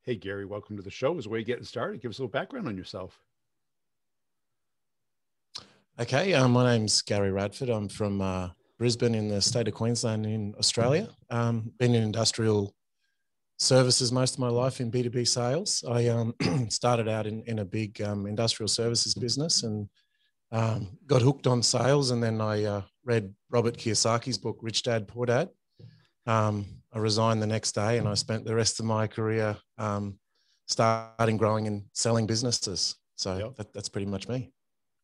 Hey, Gary, welcome to the show. As a way of getting started, give us a little background on yourself. Okay, my name's Gary Radford. I'm from Brisbane in the state of Queensland in Australia. Been in industrial services most of my life in B2B sales. I started out in a big industrial services business and got hooked on sales. And then I read Robert Kiyosaki's book, Rich Dad, Poor Dad. I resigned the next day and I spent the rest of my career starting, growing and selling businesses. So that's pretty much me.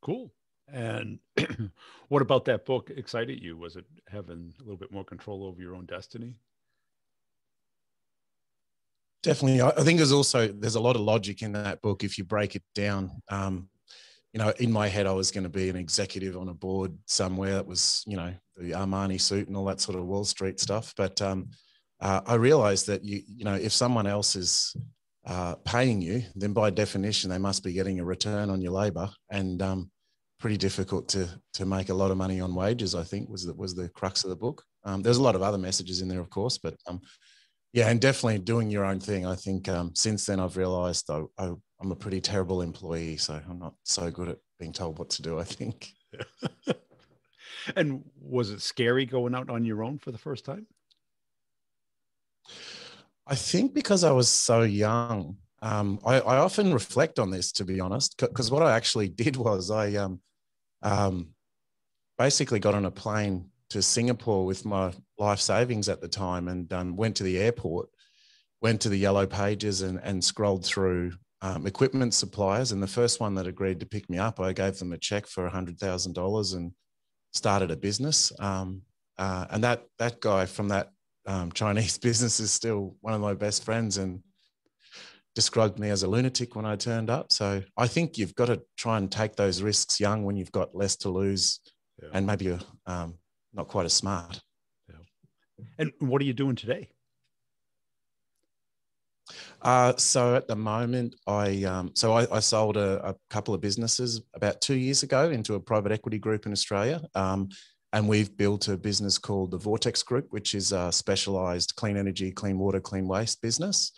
Cool. And what about that book excited you? Was it having a little bit more control over your own destiny? Definitely. I think there's a lot of logic in that book if you break it down. In my head, I was going to be an executive on a board somewhere that was, the Armani suit and all that sort of Wall Street stuff. But I realized that, if someone else is paying you, then by definition, they must be getting a return on your labor. And pretty difficult to make a lot of money on wages, I think was the crux of the book. There's a lot of other messages in there, of course, but and definitely doing your own thing. I think since then I've realized I'm a pretty terrible employee, so I'm not so good at being told what to do, I think. And was it scary going out on your own for the first time? I think because I was so young, I often reflect on this, to be honest, because what I actually did was I basically got on a plane to Singapore with my life savings at the time and went to the airport, went to the yellow pages and scrolled through equipment suppliers. And the first one that agreed to pick me up, I gave them a check for $100,000 and started a business. And that guy from that Chinese business is still one of my best friends and described me as a lunatic when I turned up. So I think you've got to try and take those risks young when you've got less to lose and maybe you're not quite as smart. Yeah. And what are you doing today? So at the moment, I sold a couple of businesses about 2 years ago into a private equity group in Australia. And we've built a business called the Vortex Group, which is a specialized clean energy, clean water, clean waste business.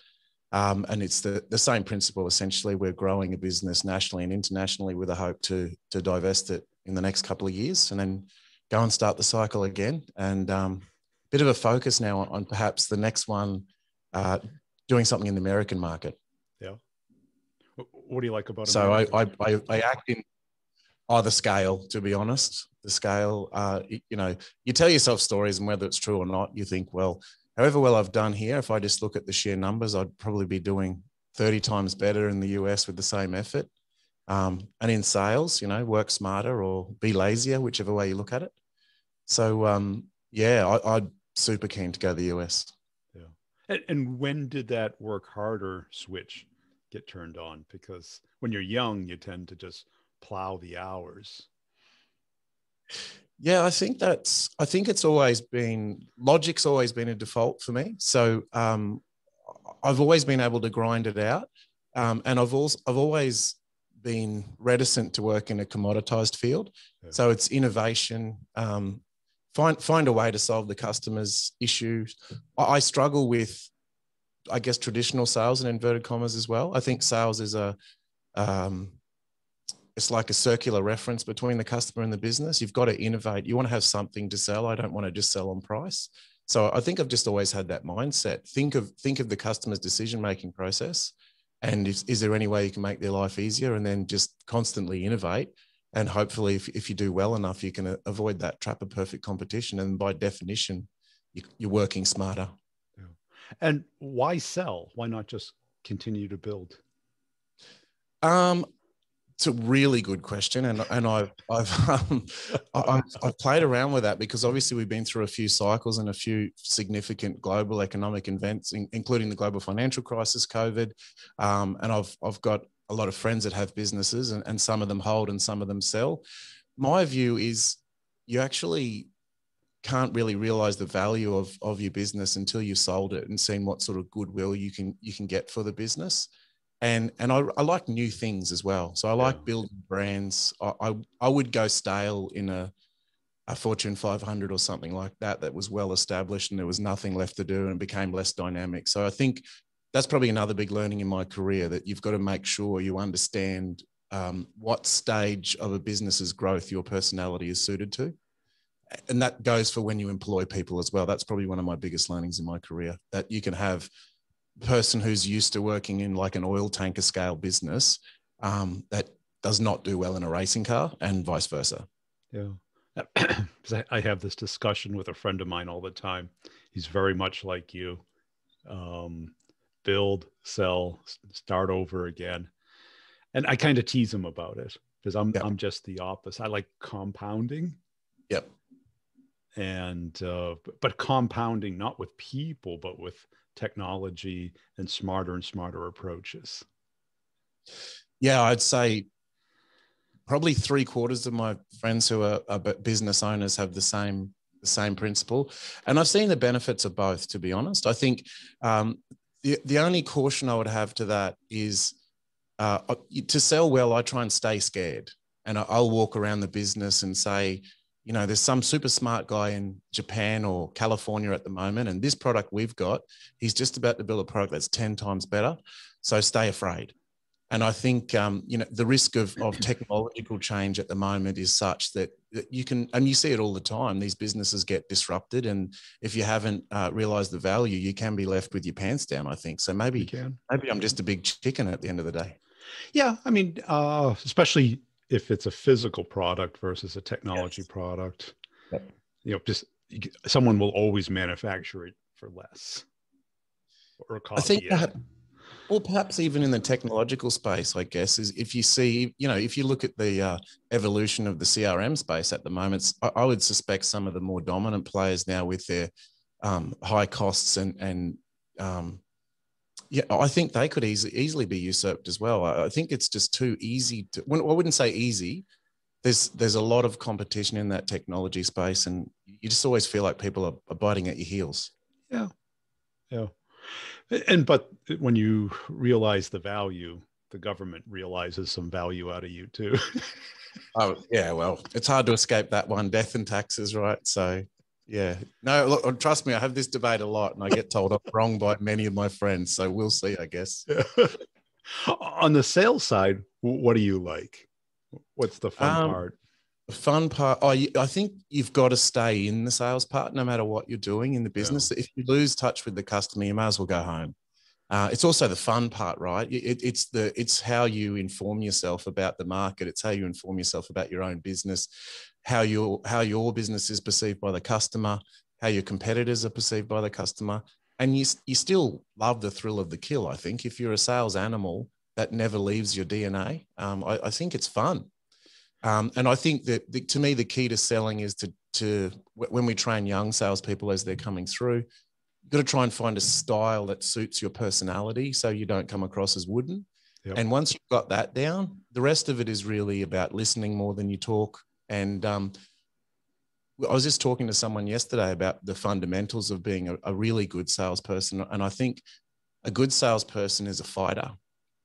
And it's the same principle, essentially. We're growing a business nationally and internationally with a hope to divest it in the next couple of years and then go and start the cycle again. And a bit of a focus now on perhaps the next one, doing something in the American market. Yeah. What do you like about it? So I act in the scale, to be honest. The scale, you tell yourself stories, and whether it's true or not, you think, well, however well I've done here, if I just look at the sheer numbers, I'd probably be doing 30 times better in the US with the same effort. And in sales, work smarter or be lazier, whichever way you look at it. So, I'd super keen to go to the US. Yeah. And when did that work harder switch get turned on? Because when you're young, you tend to just plow the hours. Yeah, I think it's always been, logic's always been a default for me. So I've always been able to grind it out. And I've always been reticent to work in a commoditized field. Yeah. So it's innovation, find a way to solve the customer's issues. I struggle with, I guess, traditional sales in inverted commas as well. I think sales is it's like a circular reference between the customer and the business. You've got to innovate. You want to have something to sell. I don't want to just sell on price. So I think I've just always had that mindset. Think of the customer's decision-making process. And is there any way you can make their life easier, and then just constantly innovate. And hopefully if you do well enough, you can avoid that trap of perfect competition. And by definition, you're working smarter. Yeah. And why sell? Why not just continue to build? It's a really good question, and I've played around with that because obviously we've been through a few cycles and a few significant global economic events, including the global financial crisis, COVID, and I've got a lot of friends that have businesses, and some of them hold and some of them sell. My view is you actually can't really realize the value of your business until you've sold it and seen what sort of goodwill you can get for the business. And I like new things as well. So I like building brands. I would go stale in a Fortune 500 or something like that was well established and there was nothing left to do and it became less dynamic. So I think that's probably another big learning in my career, that you've got to make sure you understand what stage of a business's growth your personality is suited to. And that goes for when you employ people as well. That's probably one of my biggest learnings in my career, that you can have a person who's used to working in like an oil tanker scale business that does not do well in a racing car, and vice versa. Yeah. Because I have this discussion with a friend of mine all the time. He's very much like you. Build, sell, start over again. And I kind of tease him about it because I'm just the opposite. I like compounding. Yep. And but compounding not with people, but with technology and smarter approaches. Yeah, I'd say probably 3/4 of my friends who are business owners have the same principle, and I've seen the benefits of both. To be honest, I think the only caution I would have to that is to sell well. I try and stay scared, and I'll walk around the business and say, you know, there's some super smart guy in Japan or California at the moment, and this product we've got, he's just about to build a product that's 10 times better. So stay afraid. And I think, you know, the risk of technological change at the moment is such that you can, and you see it all the time, these businesses get disrupted. And if you haven't realized the value, you can be left with your pants down, I think. So maybe I'm just a big chicken at the end of the day. Yeah. I mean, especially if it's a physical product versus a technology product, you know, just someone will always manufacture it for less or copy I think it. Or perhaps even in the technological space, I guess, is if you see, you know, if you look at the evolution of the CRM space at the moment, I would suspect some of the more dominant players now with their high costs and yeah, I think they could easily be usurped as well. I think it's just too easy to, I wouldn't say easy. There's a lot of competition in that technology space, and you just always feel like people are biting at your heels. Yeah. Yeah. But when you realize the value, the government realizes some value out of you too. Oh, yeah, well, it's hard to escape that one, death and taxes, right? So, yeah. No, look, trust me, I have this debate a lot and I get told I'm wrong by many of my friends. So we'll see, I guess. On the sales side, what do you like? What's the fun part? The fun part, I think you've got to stay in the sales part no matter what you're doing in the business. Yeah. If you lose touch with the customer, you might as well go home. It's also the fun part, right? It's how you inform yourself about the market. It's how you inform yourself about your own business, how your business is perceived by the customer, how your competitors are perceived by the customer, and you still love the thrill of the kill. I think if you're a sales animal that never leaves your DNA, I think it's fun. And I think that to me the key to selling is to when we train young salespeople as they're coming through. You've got to try and find a style that suits your personality so you don't come across as wooden. Yep. And once you've got that down, the rest of it is really about listening more than you talk. And I was just talking to someone yesterday about the fundamentals of being a really good salesperson. And I think a good salesperson is a fighter,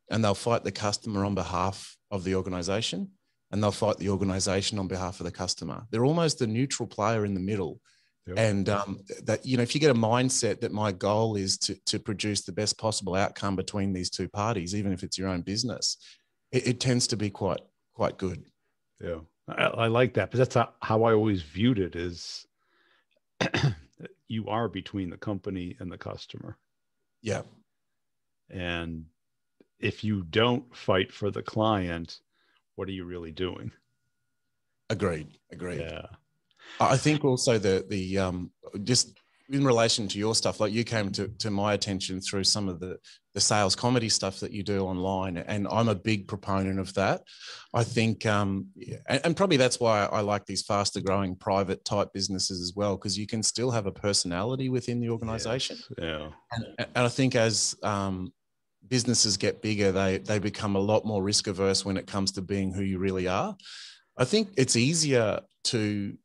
and they'll fight the customer on behalf of the organization, and they'll fight the organization on behalf of the customer. They're almost the neutral player in the middle. Yep. And that, you know, if you get a mindset that my goal is to produce the best possible outcome between these two parties, even if it's your own business, it tends to be quite good. Yeah, I like that, because that's how I always viewed it, is you are between the company and the customer. Yeah. And if you don't fight for the client, what are you really doing? Agreed. Yeah. I think also the just in relation to your stuff, like you came to my attention through some of the sales comedy stuff that you do online, and I'm a big proponent of that. I think, and probably that's why I like these faster growing private type businesses as well, because you can still have a personality within the organization. Yes. Yeah. And I think as businesses get bigger, they become a lot more risk averse when it comes to being who you really are. I think it's easier to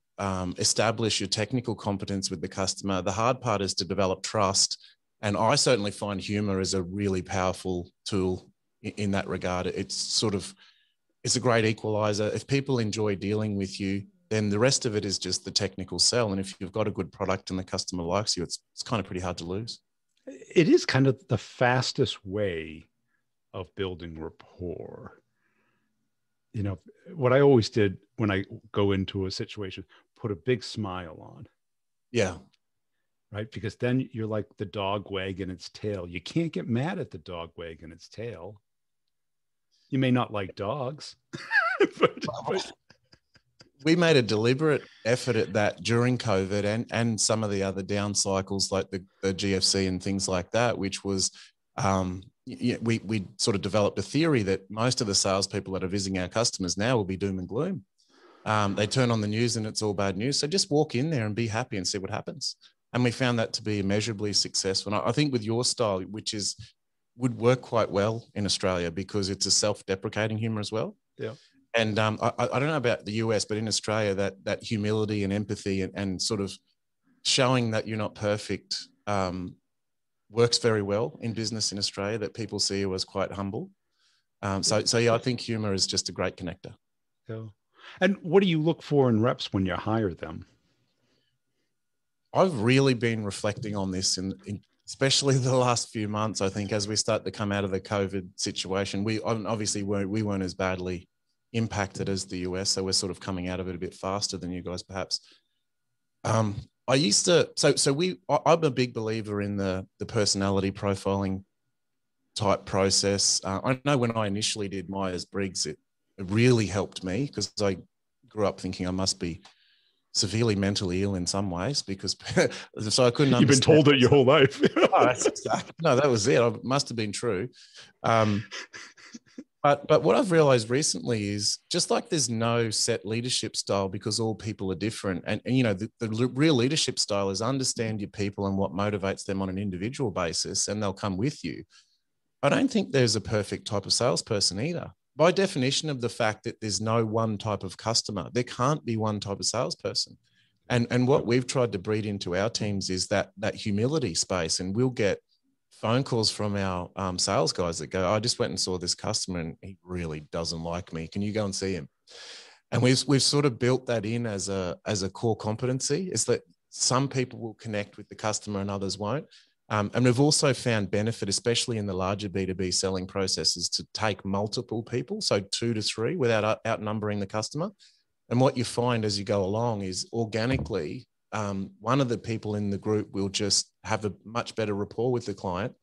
establish your technical competence with the customer. The hard part is to develop trust. And I certainly find humor is a really powerful tool in that regard. It's a great equalizer. If people enjoy dealing with you, then the rest of it is just the technical sell. And if you've got a good product and the customer likes you, it's kind of pretty hard to lose. it is kind of the fastest way of building rapport. You know, what I always did when I go into a situation, put a big smile on. Yeah. Right. Because then you're like the dog wagging its tail. You can't get mad at the dog wagging its tail. You may not like dogs, but we made a deliberate effort at that during COVID and some of the other down cycles like the GFC and things like that, which was we sort of developed a theory that most of the salespeople that are visiting our customers now will be doom and gloom. They turn on the news and it's all bad news. So just walk in there and be happy and see what happens. And we found that to be immeasurably successful. And I think with your style, which would work quite well in Australia because it's a self-deprecating humor as well. Yeah. And I don't know about the US, but in Australia, that humility and empathy and sort of showing that you're not perfect works very well in business in Australia, that people see you as quite humble. So yeah, I think humor is just a great connector. Yeah. And what do you look for in reps when you hire them? I've really been reflecting on this in especially the last few months. I think as we start to come out of the COVID situation, we obviously weren't as badly impacted as the US, so we're sort of coming out of it a bit faster than you guys, perhaps. I used to, I'm a big believer in the personality profiling type process. I know when I initially did Myers-Briggs, it really helped me because I grew up thinking I must be severely mentally ill in some ways because so I couldn't understand. You've been told it your whole life. Oh, that's exactly. No, that was it. It must have been true. But what I've realized recently is just like there's no set leadership style because all people are different. And you know, the real leadership style is understand your people and what motivates them on an individual basis, and they'll come with you. I don't think there's a perfect type of salesperson either. By definition of the fact that there's no one type of customer, there can't be one type of salesperson. And what we've tried to breed into our teams is that humility space. And we'll get phone calls from our sales guys that go, I just went and saw this customer and he really doesn't like me. Can you go and see him? And we've sort of built that in as a core competency, is that some people will connect with the customer and others won't. And we've also found benefit, especially in the larger B2B selling processes, to take multiple people, so 2 to 3, without outnumbering the customer. And what you find as you go along is organically, one of the people in the group will just have a much better rapport with the client,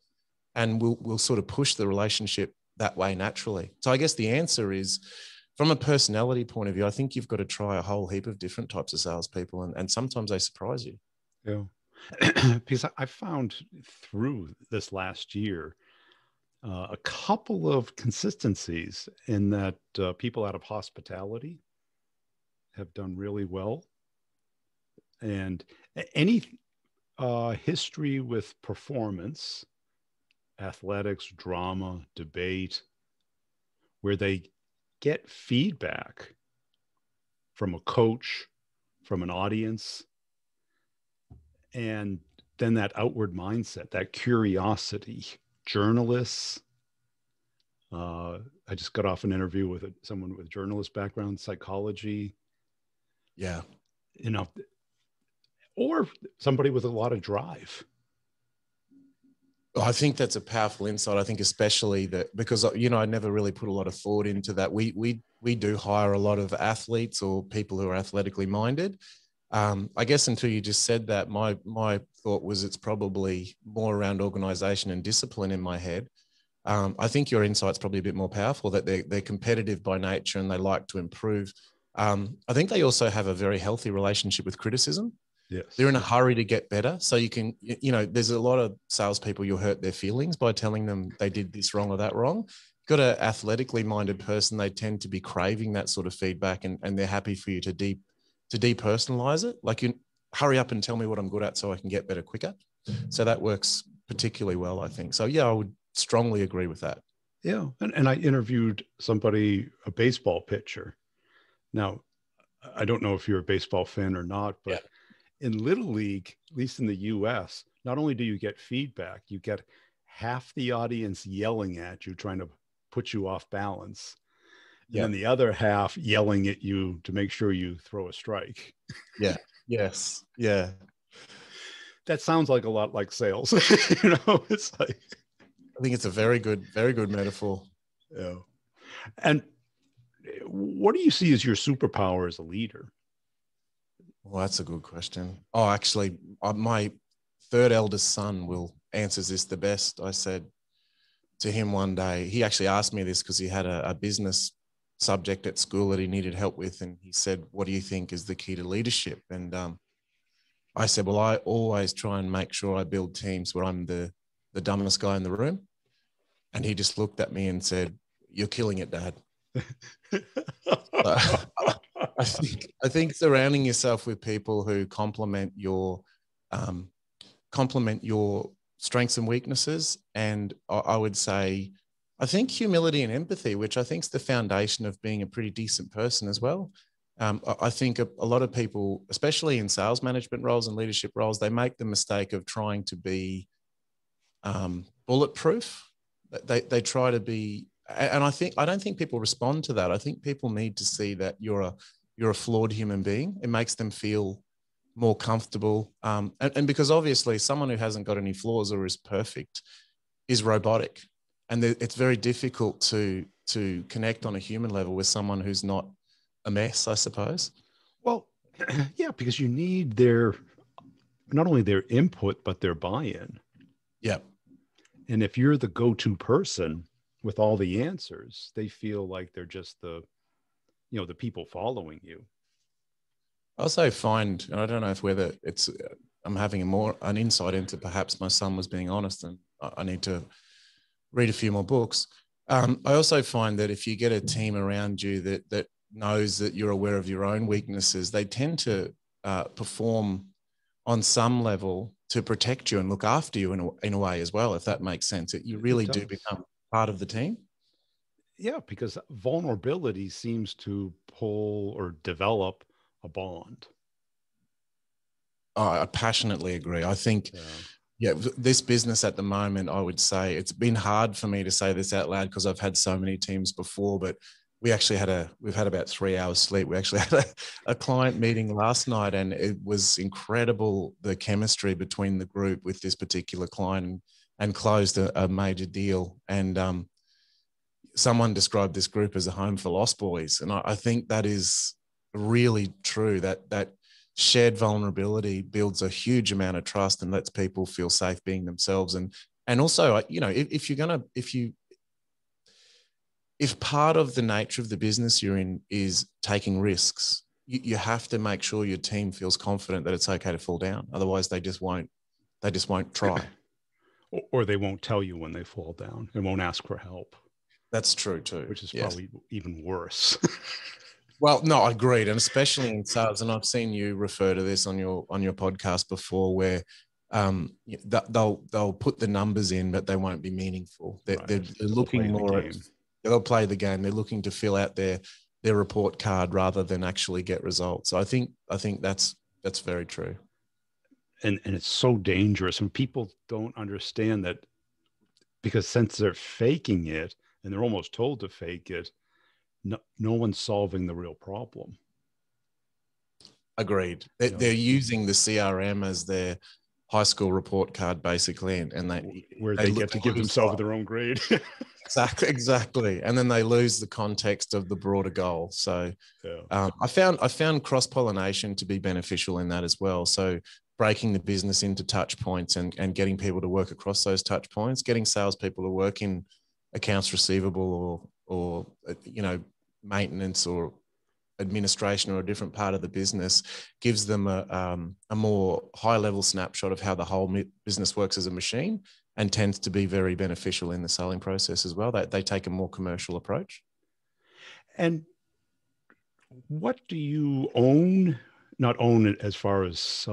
and we'll sort of push the relationship that way naturally. So I guess the answer is, from a personality point of view, I think you've got to try a whole heap of different types of salespeople, and sometimes they surprise you. Yeah. Because I found through this last year a couple of consistencies in that people out of hospitality have done really well. And any history with performance, athletics, drama, debate, where they get feedback from a coach, from an audience, and then that outward mindset, that curiosity. Journalists, I just got off an interview with someone with journalist background, psychology. Yeah. You know, or somebody with a lot of drive. I think that's a powerful insight. I think especially that because, you know, I never really put a lot of thought into that. We do hire a lot of athletes or people who are athletically minded. I guess until you just said that, my thought was it's probably more around organization and discipline in my head. I think your insight's probably a bit more powerful, that they're competitive by nature and they like to improve. I think they also have a very healthy relationship with criticism. Yes. They're in a hurry to get better. So you can, you know, there's a lot of salespeople, you'll hurt their feelings by telling them they did this wrong or that wrong. Got an athletically minded person, they tend to be craving that sort of feedback, and they're happy for you to depersonalize it. Like, you hurry up and tell me what I'm good at so I can get better quicker. So that works particularly well, I think. So yeah, I would strongly agree with that. Yeah. And I interviewed somebody, a baseball pitcher. Now, I don't know if you're a baseball fan or not, but in Little League, at least in the US, not only do you get feedback, you get half the audience yelling at you, trying to put you off balance. And then the other half yelling at you to make sure you throw a strike. Yeah. Yes. Yeah. that sounds like a lot like sales. It's like, I think it's a very good metaphor. yeah. And what do you see as your superpower as a leader? Well, that's a good question. Oh, actually, my third eldest son answers this the best. I said to him one day, he actually asked me this because he had a business subject at school that he needed help with. And he said, what do you think is the key to leadership? And I said, well, I always try and make sure I build teams where I'm the dumbest guy in the room. And he just looked at me and said, you're killing it, Dad. I think surrounding yourself with people who complement your strengths and weaknesses, and I would say, I think humility and empathy, which I think is the foundation of being a pretty decent person as well. I think a lot of people, especially in sales management roles and leadership roles, they make the mistake of trying to be bulletproof. They try to be, and I don't think people respond to that. I think people need to see that you're a flawed human being. It makes them feel more comfortable. And because obviously someone who hasn't got any flaws or is perfect is robotic. And it's very difficult to connect on a human level with someone who's not a mess, I suppose. Well, yeah, because you need not only their input, but their buy-in. Yeah. And if you're the go-to person with all the answers, they feel like they're just the people following you. I also find, and I don't know if whether I'm having an insight into perhaps my son was being honest, and I need to read a few more books. I also find that if you get a team around you that knows that you're aware of your own weaknesses, they tend to perform on some level to protect you and look after you in a way as well, if that makes sense. You really do become part of the team. Yeah, because vulnerability seems to pull or develop a bond. I passionately agree. I think, this business at the moment, I would say it's been hard for me to say this out loud because I've had so many teams before, but we've had about 3 hours sleep. We actually had a client meeting last night, and it was incredible, the chemistry between the group with this particular client, and closed a major deal. And someone described this group as a home for lost boys. And I think that is really true, that shared vulnerability builds a huge amount of trust and lets people feel safe being themselves. And also, if part of the nature of the business you're in is taking risks, you have to make sure your team feels confident that it's okay to fall down. Otherwise, they just won't try. Or they won't tell you when they fall down and won't ask for help. That's true too. Which is probably even worse. Well, no, I agreed. And especially in sales, and I've seen you refer to this on your podcast before, where they'll put the numbers in, but they won't be meaningful. They're looking more at, they'll play the game. They're looking to fill out their report card rather than actually get results. So I think that's very true. And it's so dangerous, and people don't understand that, because since they're faking it and they're almost told to fake it, no one's solving the real problem. Agreed. They're using the CRM as their high school report card, basically, and they get to give themselves their own grade. Exactly. And then they lose the context of the broader goal. So I found cross-pollination to be beneficial in that as well. So breaking the business into touch points and getting people to work across those touch points, getting salespeople to work in accounts receivable or maintenance or administration or a different part of the business, gives them a more high-level snapshot of how the whole business works as a machine, and tends to be very beneficial in the selling process as well. They take a more commercial approach. And what do you own? Not own it as far as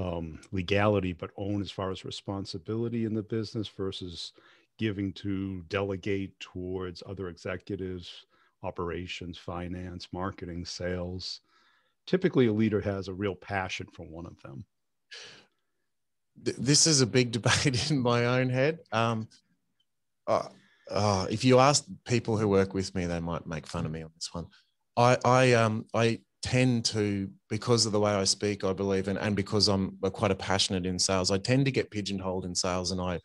legality, but own as far as responsibility in the business versus giving to delegate towards other executives, operations, finance, marketing, sales. Typically, a leader has a real passion for one of them. This is a big debate in my own head. If you ask people who work with me, they might make fun of me on this one. I tend to, because of the way I speak, I believe, and because I'm quite a passionate in sales, I tend to get pigeonholed in sales, and I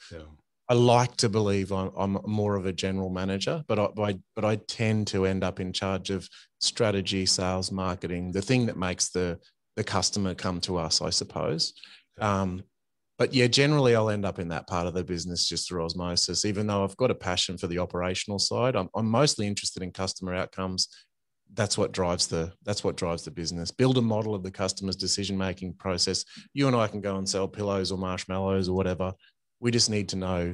like to believe I'm more of a general manager, but I tend to end up in charge of strategy, sales, marketing, the thing that makes the customer come to us, I suppose. But yeah, generally I'll end up in that part of the business just through osmosis, even though I've got a passion for the operational side. I'm mostly interested in customer outcomes. That's what drives the business. Build a model of the customer's decision-making process. You and I can go and sell pillows or marshmallows or whatever. We just need to know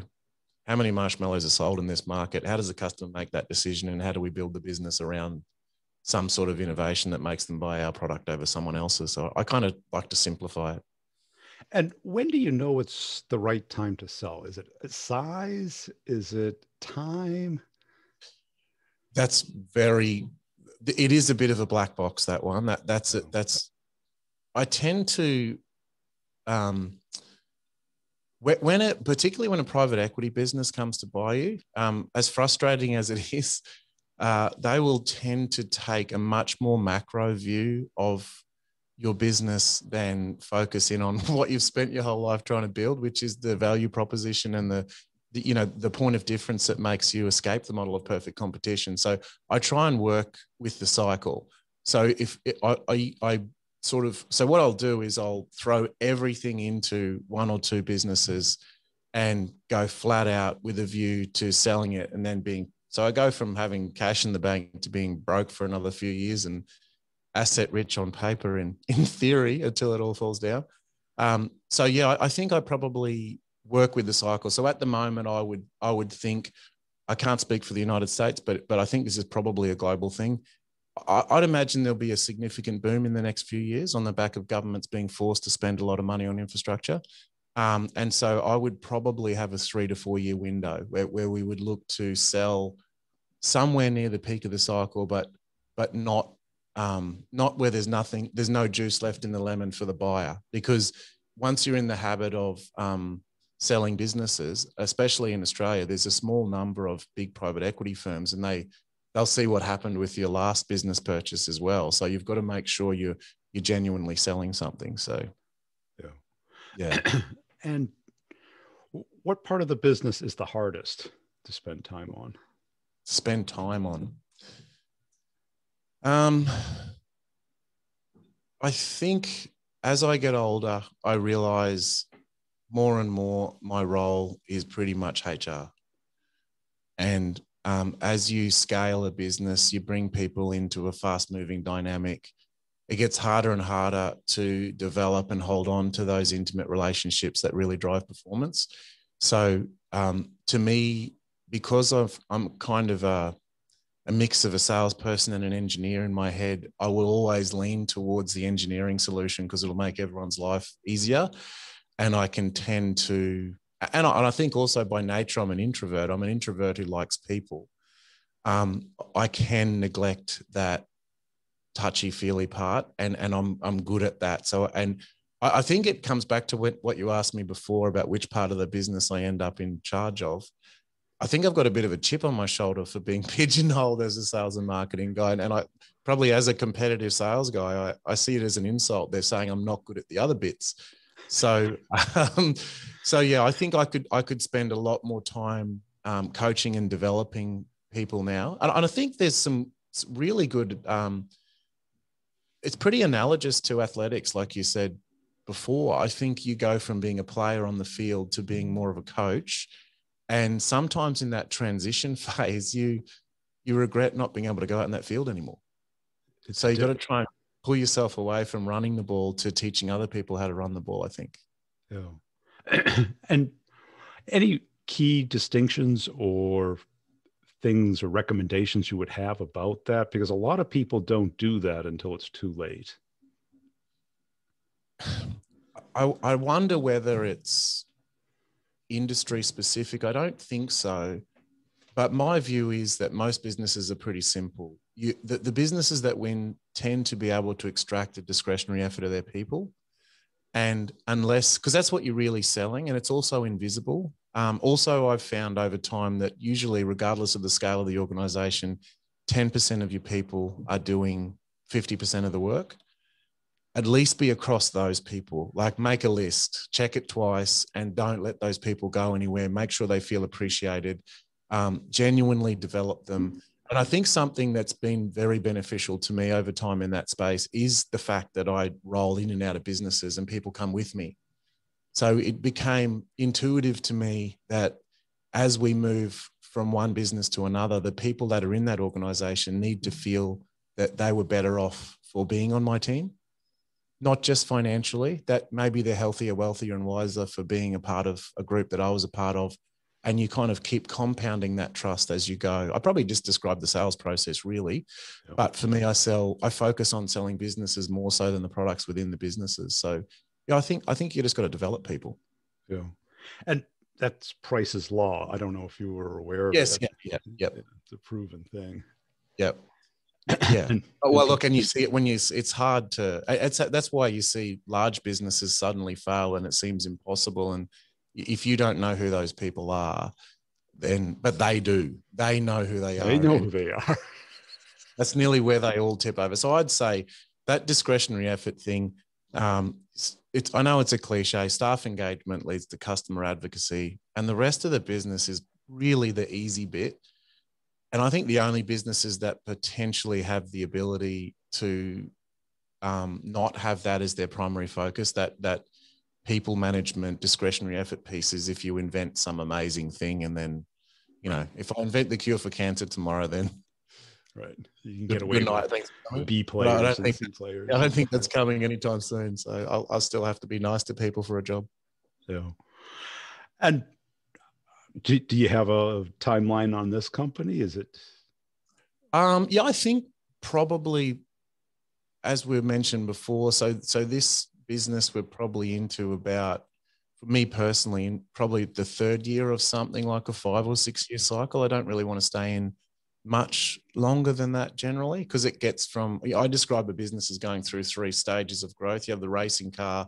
how many marshmallows are sold in this market. How does the customer make that decision? And how do we build the business around some sort of innovation that makes them buy our product over someone else's? So I kind of like to simplify it. And when do you know it's the right time to sell? Is it size? Is it time? It is a bit of a black box, that one. That's it. I tend to, particularly when a private equity business comes to buy you, as frustrating as it is, they will tend to take a much more macro view of your business than focus in on what you've spent your whole life trying to build, which is the value proposition and the point of difference that makes you escape the model of perfect competition. So I try and work with the cycle. So so what I'll do is I'll throw everything into one or two businesses and go flat out with a view to selling it, and then so I go from having cash in the bank to being broke for another few years and asset rich on paper in theory until it all falls down. So yeah, I think I probably work with the cycle. So at the moment, I would think, I can't speak for the United States, but I think this is probably a global thing. I'd imagine there'll be a significant boom in the next few years on the back of governments being forced to spend a lot of money on infrastructure. And so I would probably have a 3 to 4 year window where we would look to sell somewhere near the peak of the cycle, but not where there's no juice left in the lemon for the buyer. Because once you're in the habit of selling businesses, especially in Australia, there's a small number of big private equity firms, and they'll see what happened with your last business purchase as well. So you've got to make sure you're genuinely selling something. So yeah. And what part of the business is the hardest to spend time on? I think as I get older, I realize more and more my role is pretty much HR. And as you scale a business, you bring people into a fast-moving dynamic. It gets harder and harder to develop and hold on to those intimate relationships that really drive performance. So to me, because I'm kind of a mix of a salesperson and an engineer in my head, I will always lean towards the engineering solution because it'll make everyone's life easier. And I can tend to, and I think also by nature, I'm an introvert. I'm an introvert who likes people. I can neglect that touchy-feely part, and I'm good at that. So, and I think it comes back to what you asked me before about which part of the business I end up in charge of. I think I've got a bit of a chip on my shoulder for being pigeonholed as a sales and marketing guy. And I probably, as a competitive sales guy, I see it as an insult. They're saying I'm not good at the other bits. So, so yeah, I think I could spend a lot more time coaching and developing people now. And I think there's some really good, it's pretty analogous to athletics, like you said before. I think you go from being a player on the field to being more of a coach. And sometimes in that transition phase, you regret not being able to go out in that field anymore. So you've got to try and pull yourself away from running the ball to teaching other people how to run the ball, I think. Yeah. And any key distinctions or things or recommendations you would have about that? Because a lot of people don't do that until it's too late. I wonder whether it's industry specific. I don't think so. But my view is that most businesses are pretty simple. The businesses that win tend to be able to extract the discretionary effort of their people. And unless, because that's what you're really selling, and it's also invisible. Also, I've found over time that usually, regardless of the scale of the organization, 10% of your people are doing 50% of the work. At least be across those people. Like, make a list, check it twice, and don't let those people go anywhere. Make sure they feel appreciated, genuinely develop them. And I think something that's been very beneficial to me over time in that space is the fact that I roll in and out of businesses and people come with me. So it became intuitive to me that as we move from one business to another, the people that are in that organization need to feel that they were better off for being on my team. Not just financially, that maybe they're healthier, wealthier, and wiser for being a part of a group that I was a part of. And you kind of keep compounding that trust as you go. I probably just described the sales process really, but for me, I focus on selling businesses more so than the products within the businesses. So yeah, I think you just got to develop people. Yeah. And that's Price's Law. I don't know if you were aware of yes, it. Yes. Yep. It's a proven thing. Yep. Yeah. Well, look, and you see it when it's hard to, that's why you see large businesses suddenly fail and it seems impossible. And if you don't know who those people are, but they do, they know who they are. They know who they are. That's nearly where they all tip over. So I'd say that discretionary effort thing, I know it's a cliche, staff engagement leads to customer advocacy, and the rest of the business is really the easy bit. And I think the only businesses that potentially have the ability to not have that as their primary focus, that people management, discretionary effort piece, is if you invent some amazing thing. And then, if I invent the cure for cancer tomorrow, then right, you can get away with B players and C players. I don't think that's coming anytime soon. So I'll still have to be nice to people for a job. Yeah. And do you have a timeline on this company? Is it? Yeah, I think probably, as we mentioned before, so this business we're probably into about, for me personally, probably the third year of something like a 5 or 6 year cycle. I don't really want to stay in much longer than that generally, because it gets from, I describe a business as going through 3 stages of growth. You have the racing car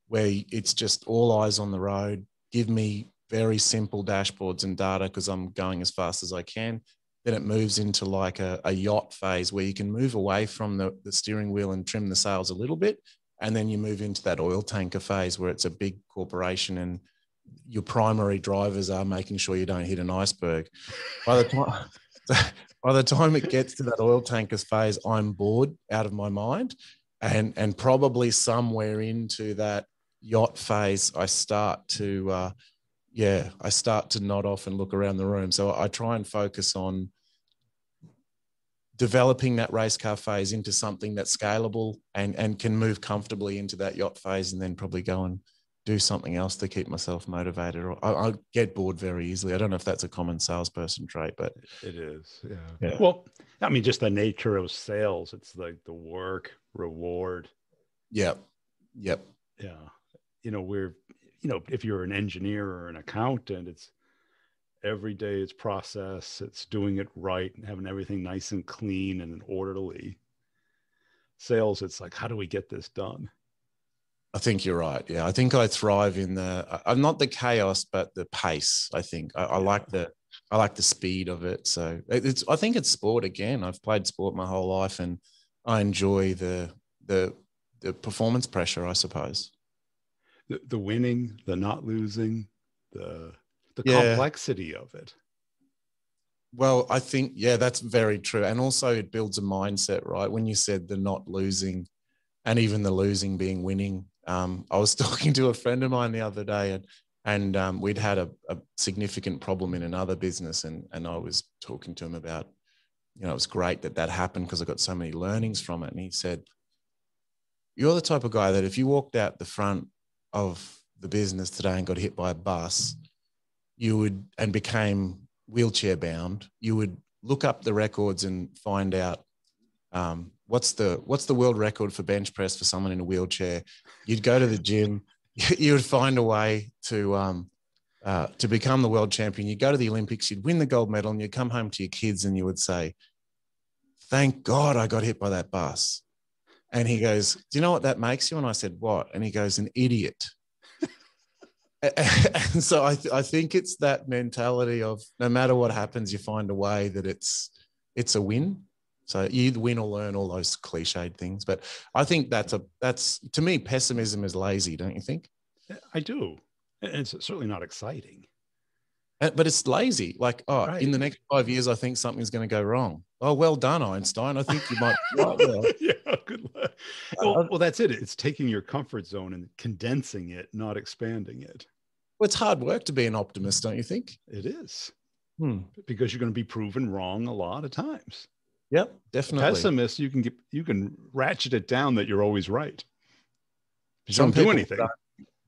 where it's just all eyes on the road. Give me very simple dashboards and data because I'm going as fast as I can. Then it moves into like a yacht phase where you can move away from the steering wheel and trim the sails a little bit. And then you move into that oil tanker phase where it's a big corporation and your primary drivers are making sure you don't hit an iceberg. By the time it gets to that oil tankers phase, I'm bored out of my mind. And probably somewhere into that yacht phase, I start to nod off and look around the room. So I try and focus on developing that race car phase into something that's scalable and can move comfortably into that yacht phase, and then probably go and do something else to keep myself motivated. Or I get bored very easily. I don't know if that's a common salesperson trait, but it is. Yeah. Well, I mean, just the nature of sales. It's like the work reward. Yep. Yeah. If you're an engineer or an accountant, it's every day it's process, it's doing it right and having everything nice and clean and orderly. Sales, it's like, how do we get this done? I think you're right. Yeah. I think I thrive in I'm not the chaos, but the pace. I think I like the speed of it. So I think it's sport again. I've played sport my whole life and I enjoy the performance pressure, I suppose. The winning, the not losing, the complexity of it. Well, I think, that's very true. And also it builds a mindset, right? When you said the not losing and even the losing being winning. I was talking to a friend of mine the other day and we'd had a significant problem in another business. And I was talking to him about, it was great that happened because I got so many learnings from it. And he said, you're the type of guy that if you walked out the front of the business today and got hit by a bus, and became wheelchair bound, you would look up the records and find out what's the world record for bench press for someone in a wheelchair. You'd go to the gym, you would find a way to become the world champion. You'd go to the Olympics, you'd win the gold medal, and you'd come home to your kids and you would say, thank God I got hit by that bus. And he goes, do you know what that makes you? And I said, what? And he goes, an idiot. And so I think it's that mentality of no matter what happens, you find a way that it's a win. So you either win or learn, all those cliched things. But I think that's to me, pessimism is lazy, don't you think? I do. And it's certainly not exciting. But it's lazy. Like, oh, Right. in the next 5 years, I think something's going to go wrong. Oh, well done, Einstein. I think you might be right now. Yeah, good luck. Well, that's it. It's taking your comfort zone and condensing it, not expanding it. Well, it's hard work to be an optimist, don't you think? It is. Because you're going to be proven wrong a lot of times. Yep, definitely. Pessimist, you can ratchet it down that you're always right. You don't do anything.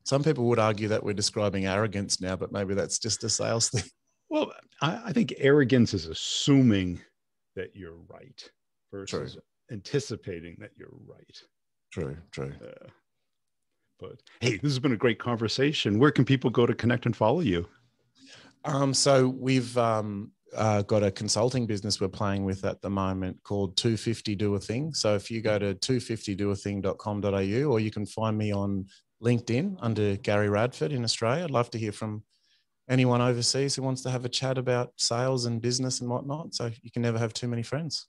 Some people would argue that we're describing arrogance now, but maybe that's just a sales thing. Well, I think arrogance is assuming that you're right versus anticipating that you're right. True. But hey, this has been a great conversation. Where can people go to connect and follow you? So we've got a consulting business we're playing with at the moment called 250 Do a Thing. So if you go to 250doathing.com.au, or you can find me on LinkedIn under Gary Radford in Australia. I'd love to hear from anyone overseas who wants to have a chat about sales and business and whatnot. So you can never have too many friends.